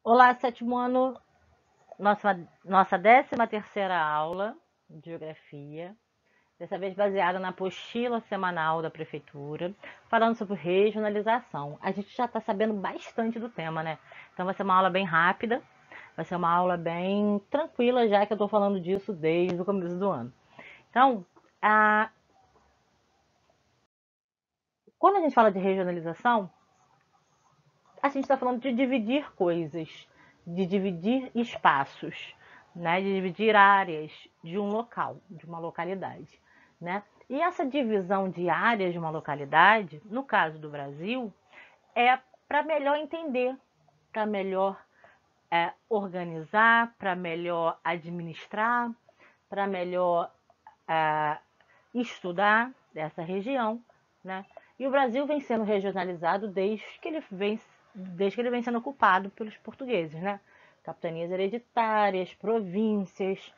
Olá, sétimo ano, nossa 13ª aula de Geografia, dessa vez baseada na apostila semanal da Prefeitura, falando sobre regionalização. A gente já está sabendo bastante do tema, né? Então vai ser uma aula bem rápida, vai ser uma aula bem tranquila, já que eu estou falando disso desde o começo do ano. Então, quando a gente fala de regionalização, a gente está falando de dividir coisas, de dividir espaços, né? De dividir áreas de um local, de uma localidade, né? E essa divisão de áreas de uma localidade, no caso do Brasil, é para melhor entender, para melhor organizar, para melhor administrar, para melhor é, estudar essa região, né? E o Brasil vem sendo regionalizado desde que ele vem sendo ocupado pelos portugueses, né? Capitanias hereditárias, províncias,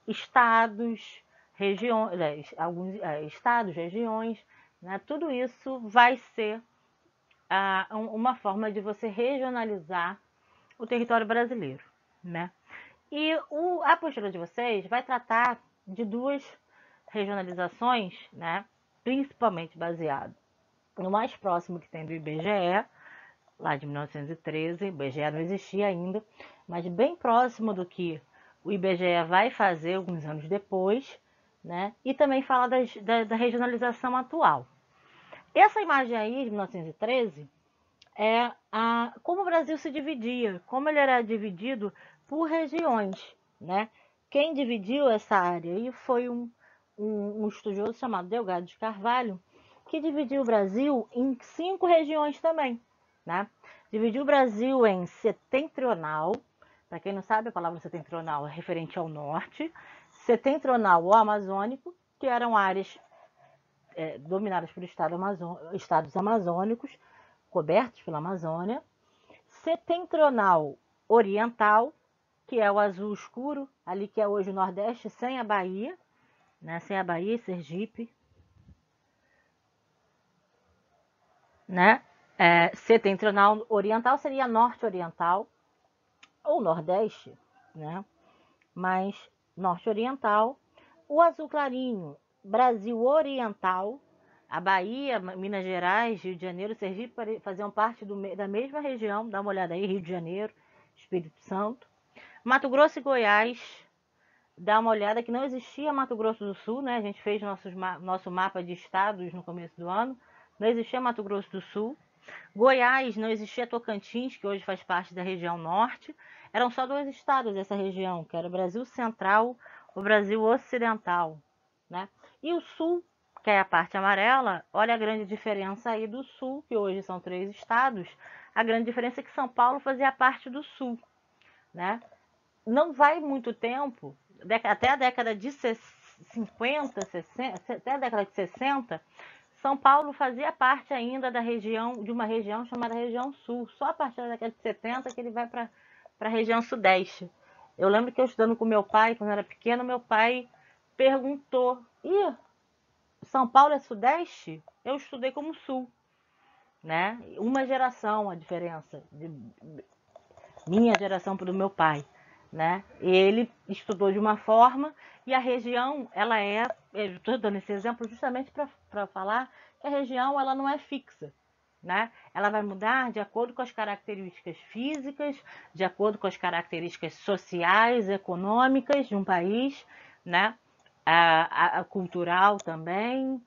estados, regiões, alguns estados, regiões, né? Tudo isso vai ser uma forma de você regionalizar o território brasileiro, né? E a postura de vocês vai tratar de duas regionalizações, né? Principalmente baseado no mais próximo que tem do IBGE, lá de 1913, o IBGE não existia ainda, mas bem próximo do que o IBGE vai fazer alguns anos depois, né? E também fala da regionalização atual. Essa imagem aí, de 1913, é como o Brasil se dividia, como ele era dividido por regiões, né? Quem dividiu essa área aí foi um estudioso chamado Delgado de Carvalho, que dividiu o Brasil em 5 regiões também, né? Dividiu o Brasil em setentrional, para quem não sabe, a palavra setentrional é referente ao norte, setentrional ou amazônico, que eram áreas dominadas por estados amazônicos, cobertos pela Amazônia, setentrional oriental, que é o azul escuro, ali que é hoje o Nordeste, sem a Bahia, né? Sem a Bahia e Sergipe, né? Setentrional oriental seria norte oriental ou nordeste, né? Mas norte oriental. O azul clarinho, Brasil oriental. A Bahia, Minas Gerais, Rio de Janeiro, Sergipe faziam parte da mesma região. Dá uma olhada aí, Rio de Janeiro, Espírito Santo. Mato Grosso e Goiás, dá uma olhada que não existia Mato Grosso do Sul, né? A gente fez nosso mapa de estados no começo do ano. Não existia Mato Grosso do Sul. Goiás, não existia Tocantins, que hoje faz parte da região norte. Eram só 2 estados dessa região, que era o Brasil Central, o Brasil Ocidental, né? E o Sul, que é a parte amarela, olha a grande diferença aí do Sul, que hoje são 3 estados. A grande diferença é que São Paulo fazia parte do Sul, né? Não vai muito tempo, até a década de 50, 60, até a década de 60, São Paulo fazia parte ainda de uma região chamada região sul. Só a partir da década de 70 que ele vai para a região sudeste. Eu lembro que eu estudando com meu pai, quando eu era pequeno, meu pai perguntou: "Ih, São Paulo é sudeste?" Eu estudei como sul, né? Uma geração a diferença de minha geração para o meu pai, né? Ele estudou de uma forma e a região, ela estou dando esse exemplo justamente para falar que a região ela não é fixa, né? Ela vai mudar de acordo com as características físicas, de acordo com as características sociais, econômicas de um país, né? A cultural também,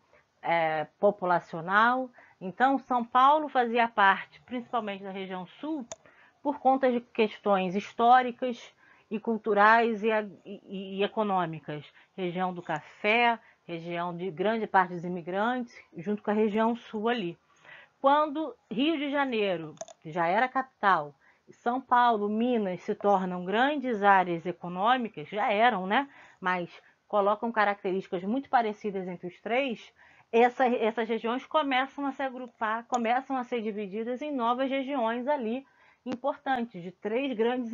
populacional. Então, São Paulo fazia parte, principalmente da região sul, por conta de questões históricas e culturais e econômicas. Região do café, região de grande parte dos imigrantes, junto com a região sul ali. Quando Rio de Janeiro, que já era capital, São Paulo, Minas se tornam grandes áreas econômicas, já eram, né? Mas colocam características muito parecidas entre os três, essas regiões começam a se agrupar, começam a ser divididas em novas regiões ali importantes, de 3 grandes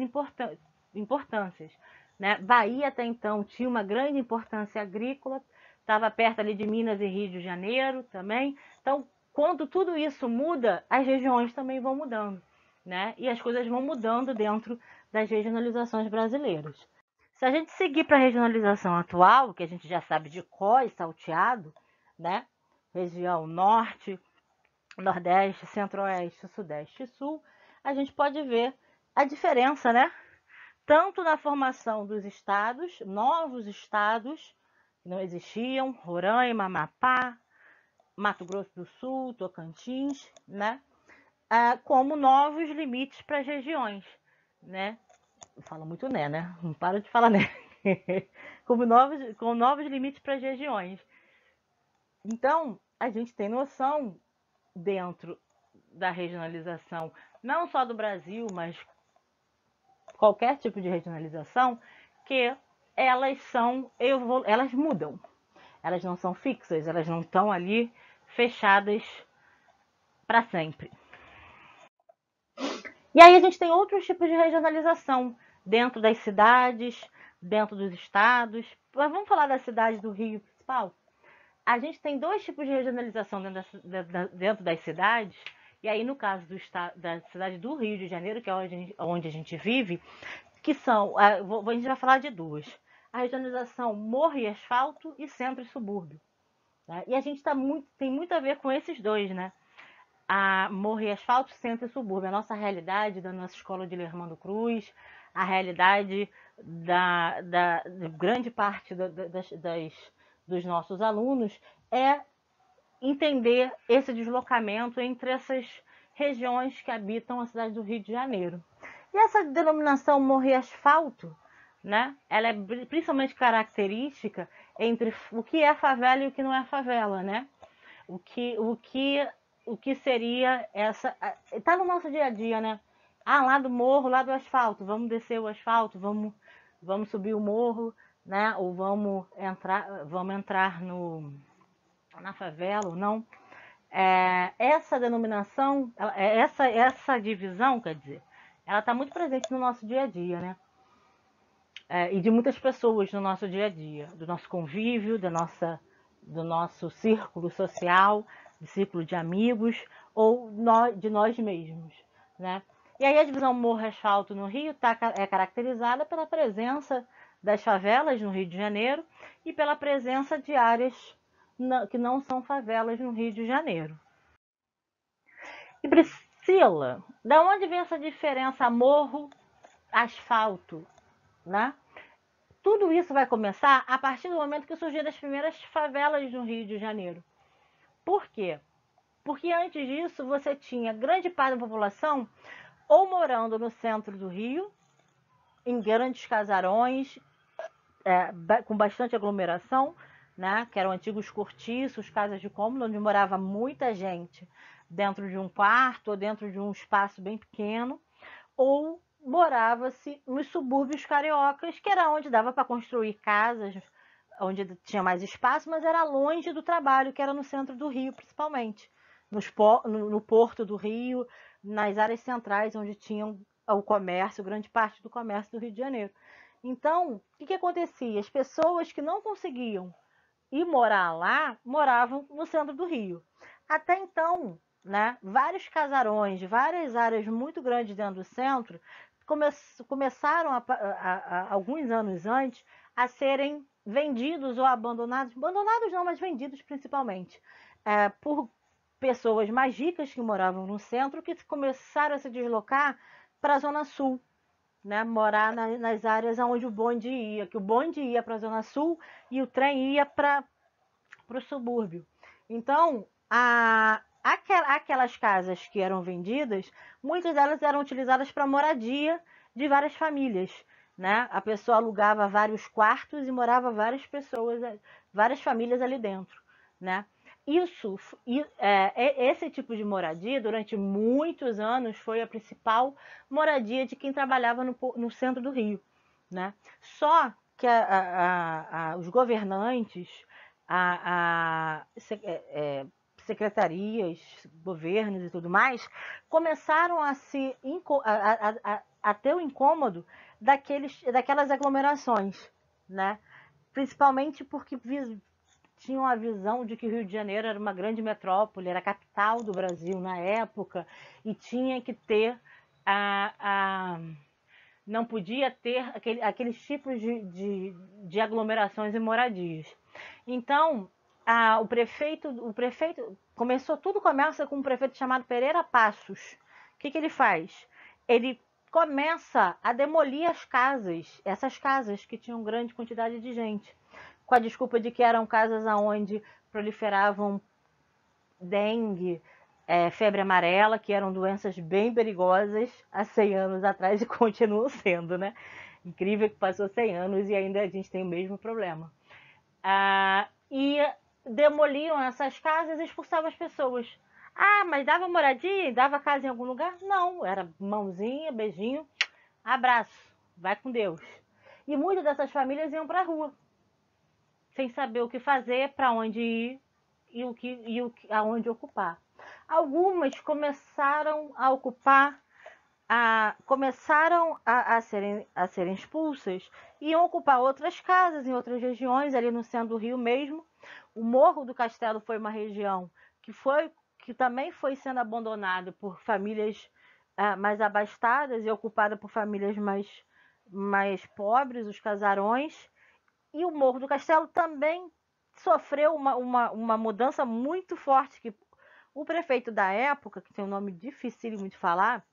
importâncias. Né? Bahia até então tinha uma grande importância agrícola, estava perto ali de Minas e Rio de Janeiro também. Então, quando tudo isso muda, as regiões também vão mudando. né? E as coisas vão mudando dentro das regionalizações brasileiras. Se a gente seguir para a regionalização atual, que a gente já sabe de cor e salteado, né? Região norte, nordeste, centro-oeste, sudeste e sul, a gente pode ver a diferença, né? Tanto na formação dos estados, novos estados que não existiam, Roraima, Amapá, Mato Grosso do Sul, Tocantins, né? Como novos limites para as regiões, né? Fala muito né? Não para de falar né. Com novos limites para as regiões. Então, a gente tem noção dentro da regionalização, não só do Brasil, mas qualquer tipo de regionalização, que elas mudam. Elas não são fixas, elas não estão ali fechadas para sempre. E aí a gente tem outros tipos de regionalização dentro das cidades, dentro dos estados. Mas vamos falar da cidade do Rio principal? A gente tem dois tipos de regionalização dentro das cidades. E aí, no caso da cidade do Rio de Janeiro, que é onde a gente vive, que são, a gente vai falar de duas. A regionalização morro e asfalto e centro e subúrbio. Né? E a gente tem muito a ver com esses dois, né? A morro e asfalto, centro e subúrbio. A nossa realidade da nossa escola de Lermando Cruz, a realidade de grande parte dos nossos alunos é entender esse deslocamento entre essas regiões que habitam a cidade do Rio de Janeiro. E essa denominação morro e asfalto, né, ela é principalmente característica entre o que é favela e o que não é favela, né? O que seria essa... Está no nosso dia a dia, né? Lá do morro, lá do asfalto, vamos descer o asfalto, vamos subir o morro, né? Ou vamos entrar na favela ou não. Essa denominação, essa divisão, quer dizer, ela está muito presente no nosso dia a dia, né? E de muitas pessoas no nosso dia a dia, do nosso convívio, do nosso círculo social, do círculo de amigos ou de nós mesmos, né? E aí a divisão morro-asfalto no Rio é caracterizada pela presença das favelas no Rio de Janeiro e pela presença de áreas que não são favelas no Rio de Janeiro. E Priscila, da onde vem essa diferença morro-asfalto, né? Tudo isso vai começar a partir do momento que surgiram as primeiras favelas no Rio de Janeiro. Por quê? Porque antes disso você tinha grande parte da população ou morando no centro do Rio, em grandes casarões, com bastante aglomeração, né, que eram antigos cortiços, casas de cômodo, onde morava muita gente dentro de um quarto ou dentro de um espaço bem pequeno, ou morava-se nos subúrbios cariocas, que era onde dava para construir casas, onde tinha mais espaço, mas era longe do trabalho, que era no centro do Rio, principalmente. No porto do Rio, nas áreas centrais, onde tinham o comércio, grande parte do comércio do Rio de Janeiro. Então, o que acontecia? As pessoas que não conseguiam ir morar lá, moravam no centro do Rio. Até então, né, vários casarões, várias áreas muito grandes dentro do centro, começaram, alguns anos antes, a serem vendidos ou abandonados, abandonados não, mas vendidos principalmente, por pessoas mais ricas que moravam no centro, que começaram a se deslocar para a Zona Sul, né, morar nas áreas onde o bonde ia, que o bonde ia para a Zona Sul e o trem ia para o subúrbio. Então, aquelas casas que eram vendidas, muitas delas eram utilizadas para moradia de várias famílias. Né? A pessoa alugava vários quartos e morava várias pessoas, várias famílias ali dentro. Né? Esse tipo de moradia, durante muitos anos, foi a principal moradia de quem trabalhava no centro do Rio. Né? Só que os governantes, secretarias, governos e tudo mais, começaram a ter o incômodo daquelas aglomerações, né? Principalmente porque tinham a visão de que o Rio de Janeiro era uma grande metrópole, era a capital do Brasil na época, e tinha que ter não podia ter aqueles tipos de aglomerações e moradias. Então, o prefeito tudo começa com um prefeito chamado Pereira Passos. O que ele faz? Ele começa a demolir essas casas que tinham grande quantidade de gente, com a desculpa de que eram casas onde proliferavam dengue, febre amarela, que eram doenças bem perigosas há 100 anos atrás e continuam sendo, né? Incrível que passou 100 anos e ainda a gente tem o mesmo problema. E demoliam essas casas e expulsavam as pessoas. Mas dava moradia? Dava casa em algum lugar? Não, era mãozinha, beijinho, abraço, vai com Deus. E muitas dessas famílias iam para a rua, sem saber o que fazer, para onde ir e aonde ocupar. Algumas começaram a ocupar, começaram a serem expulsas e iam ocupar outras casas em outras regiões, ali no centro do Rio mesmo. O Morro do Castelo foi uma região que também foi sendo abandonada por famílias mais abastadas e ocupada por famílias mais pobres, os casarões. E o Morro do Castelo também sofreu uma mudança muito forte, que o prefeito da época, que tem um nome dificílimo de falar,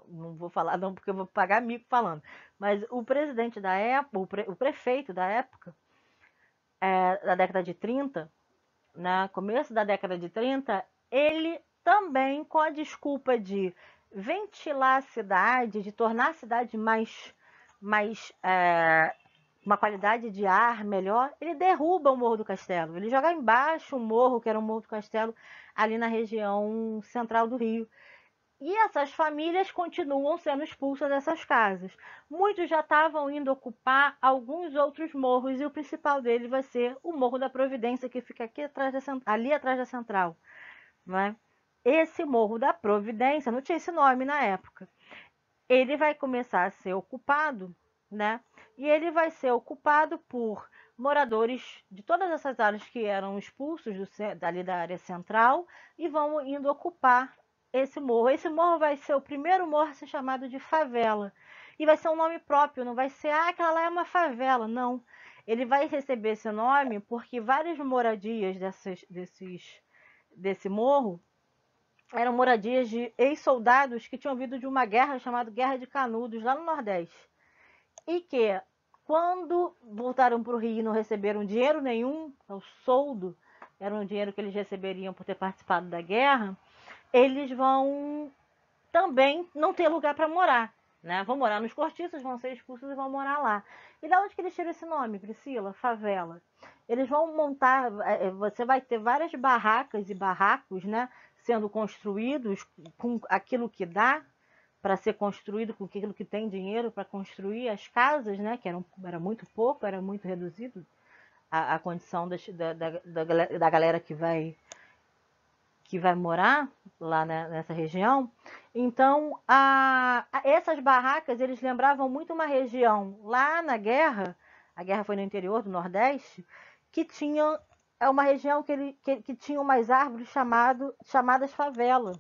não vou falar não porque eu vou pagar mico falando, mas o presidente da época, o prefeito da época, da década de 30, no começo da década de 30, ele também, com a desculpa de ventilar a cidade, de tornar a cidade mais uma qualidade de ar melhor, ele derruba o Morro do Castelo. Ele joga embaixo o morro, que era o Morro do Castelo, ali na região central do Rio. E essas famílias continuam sendo expulsas dessas casas. Muitos já estavam indo ocupar alguns outros morros, e o principal deles vai ser o Morro da Providência, que fica ali atrás da central. Não é? Esse Morro da Providência, não tinha esse nome na época, ele vai começar a ser ocupado, né? E ele vai ser ocupado por moradores de todas essas áreas que eram expulsos dali da área central e vão indo ocupar esse morro. Esse morro vai ser o primeiro morro a ser chamado de favela. E vai ser um nome próprio, não vai ser, aquela lá é uma favela, não. Ele vai receber esse nome porque várias moradias desse morro eram moradias de ex-soldados que tinham vindo de uma guerra chamada Guerra de Canudos, lá no Nordeste. E que, quando voltaram para o Rio e não receberam dinheiro nenhum, o soldo era um dinheiro que eles receberiam por ter participado da guerra, eles vão também não ter lugar para morar. Né? Vão morar nos cortiços, vão ser expulsos e vão morar lá. E da onde que eles tiram esse nome, Priscila? Favela. Eles vão montar, você vai ter várias barracas e barracos, né, sendo construídos com aquilo que dá para ser construído, com aquilo que tem dinheiro para construir as casas, né, que era muito pouco, era muito reduzido a condição da galera que vai morar lá nessa região. Então, essas barracas, eles lembravam muito uma região lá na guerra, a guerra foi no interior do Nordeste, que tinha uma região que tinha umas árvores chamadas favela.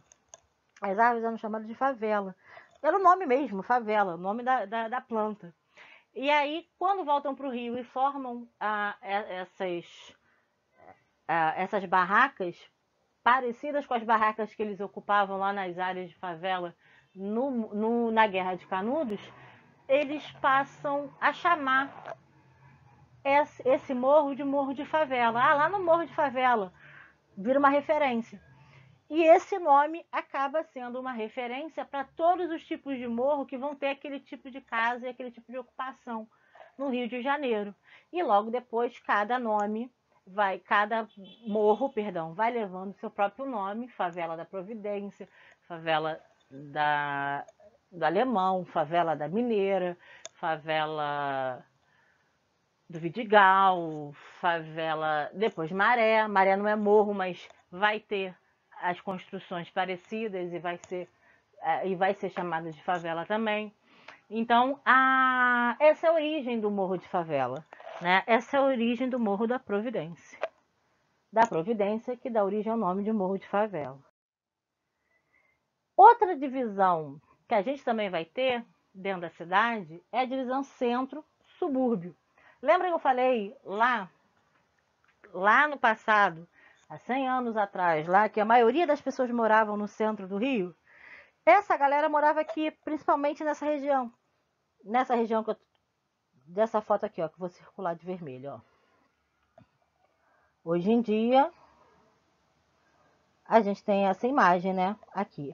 As árvores eram chamadas de favela. Era o nome mesmo, favela, o nome da planta. E aí, quando voltam para o Rio e formam essas barracas, parecidas com as barracas que eles ocupavam lá nas áreas de favela na Guerra de Canudos, eles passam a chamar esse morro de morro de favela. Lá no morro de favela, vira uma referência. E esse nome acaba sendo uma referência para todos os tipos de morro que vão ter aquele tipo de casa e aquele tipo de ocupação no Rio de Janeiro. E logo depois, cada morro, vai levando seu próprio nome: favela da Providência, favela do Alemão, favela da Mineira, favela do Vidigal, favela depois Maré. Maré não é morro, mas vai ter as construções parecidas e vai ser chamada de favela também. Então, essa é a origem do Morro de Favela, né? Essa é a origem do Morro da Providência. Da Providência, que dá origem ao nome de Morro de Favela. Outra divisão que a gente também vai ter dentro da cidade é a divisão centro-subúrbio. Lembra que eu falei lá no passado, há 100 anos atrás, lá que a maioria das pessoas moravam no centro do Rio? Essa galera morava aqui, principalmente nessa região. Nessa região dessa foto aqui, ó, que eu vou circular de vermelho, ó. Hoje em dia, a gente tem essa imagem, né, aqui.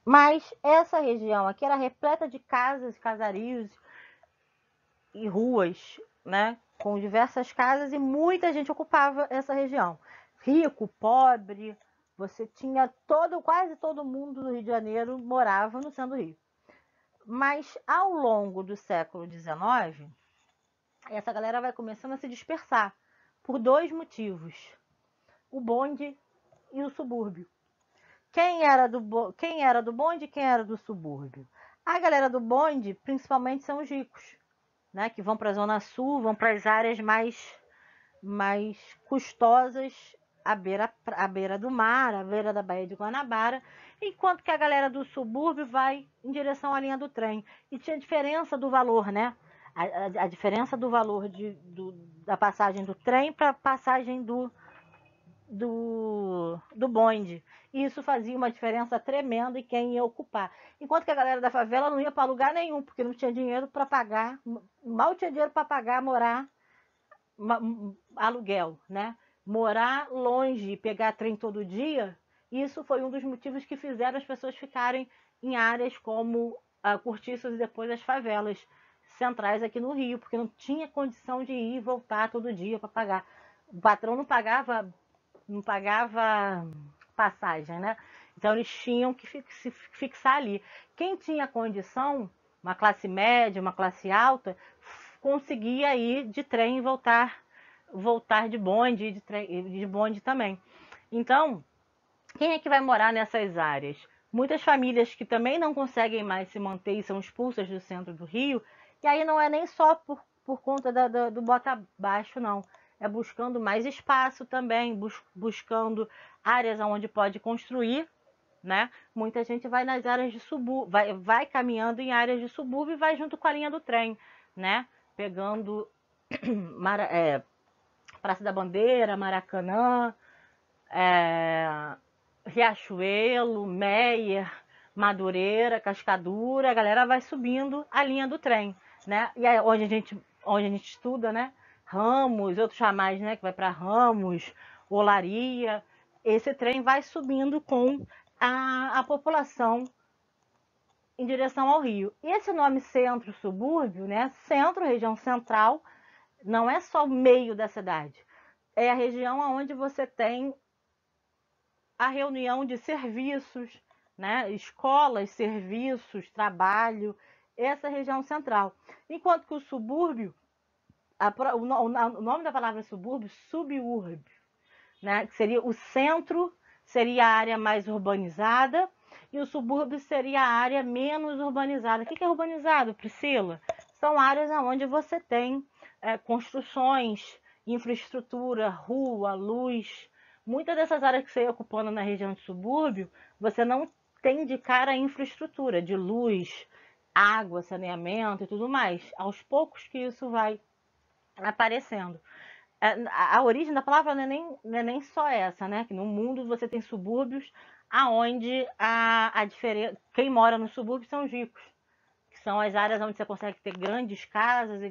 Mas essa região aqui era repleta de casas, casarios e ruas, né, com diversas casas, e muita gente ocupava essa região. Rico, pobre, você tinha quase todo mundo do Rio de Janeiro morava no centro do Rio. Mas ao longo do século XIX, essa galera vai começando a se dispersar por dois motivos: o bonde e o subúrbio. Quem era do bonde e quem era do subúrbio? A galera do bonde, principalmente, são os ricos, né? Que vão para a Zona Sul, vão para as áreas mais custosas, à beira do mar, à beira da Baía de Guanabara, enquanto que a galera do subúrbio vai em direção à linha do trem. E tinha diferença do valor, né? A diferença do valor da passagem do trem para a passagem do bonde. E isso fazia uma diferença tremenda em quem ia ocupar. Enquanto que a galera da favela não ia para lugar nenhum, porque não tinha dinheiro para pagar, mal tinha dinheiro para pagar, morar, aluguel, né? Morar longe e pegar trem todo dia, isso foi um dos motivos que fizeram as pessoas ficarem em áreas como Cortiços e depois as favelas centrais aqui no Rio, porque não tinha condição de ir e voltar todo dia para pagar. O patrão não pagava passagem, né? Então eles tinham que se fixar ali. Quem tinha condição, uma classe média, uma classe alta, conseguia ir de trem e voltar de bonde, de bonde também. Então, quem é que vai morar nessas áreas? Muitas famílias que também não conseguem mais se manter e são expulsas do centro do Rio, e aí não é nem só por conta do bota abaixo, não. É buscando mais espaço também, buscando áreas onde pode construir, né? Muita gente vai nas áreas de subúrbio, vai caminhando em áreas de subúrbio e vai junto com a linha do trem, né? Pegando Praça da Bandeira, Maracanã, Riachuelo, Meier, Madureira, Cascadura, a galera vai subindo a linha do trem, né? E é onde a gente estuda, né? Ramos, outros ramais, né? Que vai para Ramos, Olaria. Esse trem vai subindo com a população em direção ao Rio. E esse nome centro-subúrbio, né? Centro, região central, não é só o meio da cidade. É a região onde você tem a reunião de serviços, né? Escolas, serviços, trabalho, essa região central. Enquanto que o subúrbio, o nome da palavra subúrbio, subúrbio, né? Que seria o centro, seria a área mais urbanizada, e o subúrbio seria a área menos urbanizada. O que é urbanizado, Priscila? São áreas onde você tem construções, infraestrutura, rua, luz. Muitas dessas áreas que você ia ocupando na região de subúrbio, você não tem de cara a infraestrutura de luz, água, saneamento e tudo mais. Aos poucos que isso vai aparecendo. A origem da palavra não é nem só essa, né? Que no mundo você tem subúrbios aonde a diferença, quem mora nos subúrbios são os ricos, que são as áreas onde você consegue ter grandes casas e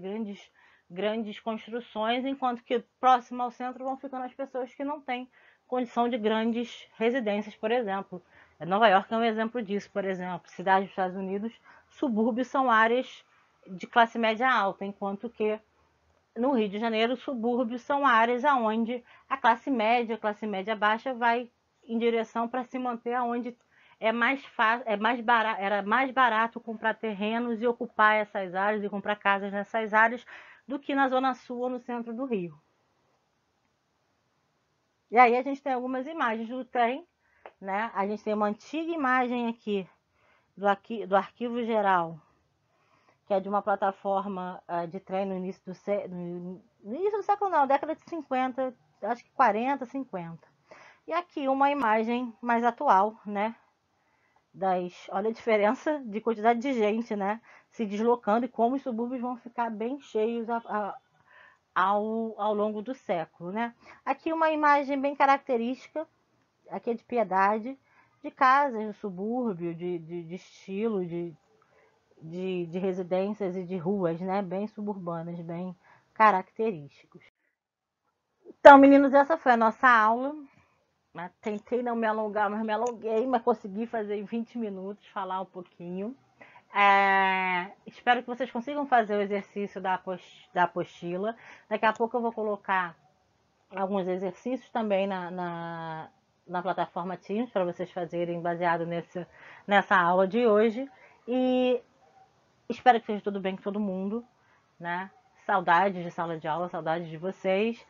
grandes construções, enquanto que próximo ao centro vão ficando as pessoas que não têm condição de grandes residências, por exemplo. Nova York é um exemplo disso, por exemplo. Cidades dos Estados Unidos, subúrbios são áreas de classe média alta, enquanto que no Rio de Janeiro, subúrbios são áreas onde a classe média baixa vai em direção para se manter onde era mais barato comprar terrenos e ocupar essas áreas e comprar casas nessas áreas do que na Zona Sul ou no centro do Rio. E aí a gente tem algumas imagens do trem, né? A gente tem uma antiga imagem aqui do arquivo geral, que é de uma plataforma de trem no início do século não, década de 50, acho que 40, 50. E aqui uma imagem mais atual, né? olha a diferença de quantidade de gente, né? Se deslocando e como os subúrbios vão ficar bem cheios ao longo do século, né? Aqui uma imagem bem característica, aqui é de Piedade, de casas no subúrbio, de estilo, de residências e de ruas, né? Bem suburbanas, bem característicos. Então, meninos, essa foi a nossa aula. Tentei não me alongar, mas me alonguei, mas consegui fazer em 20 minutos, falar um pouquinho. Espero que vocês consigam fazer o exercício da apostila. Daqui a pouco eu vou colocar alguns exercícios também na plataforma Teams para vocês fazerem baseado nessa aula de hoje. E espero que seja tudo bem com todo mundo, né? Saudades de sala de aula, saudades de vocês.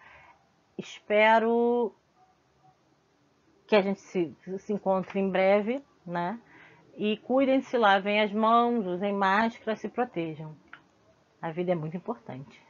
Espero que a gente se encontre em breve, né? E cuidem-se, lavem as mãos, usem máscara, se protejam. A vida é muito importante.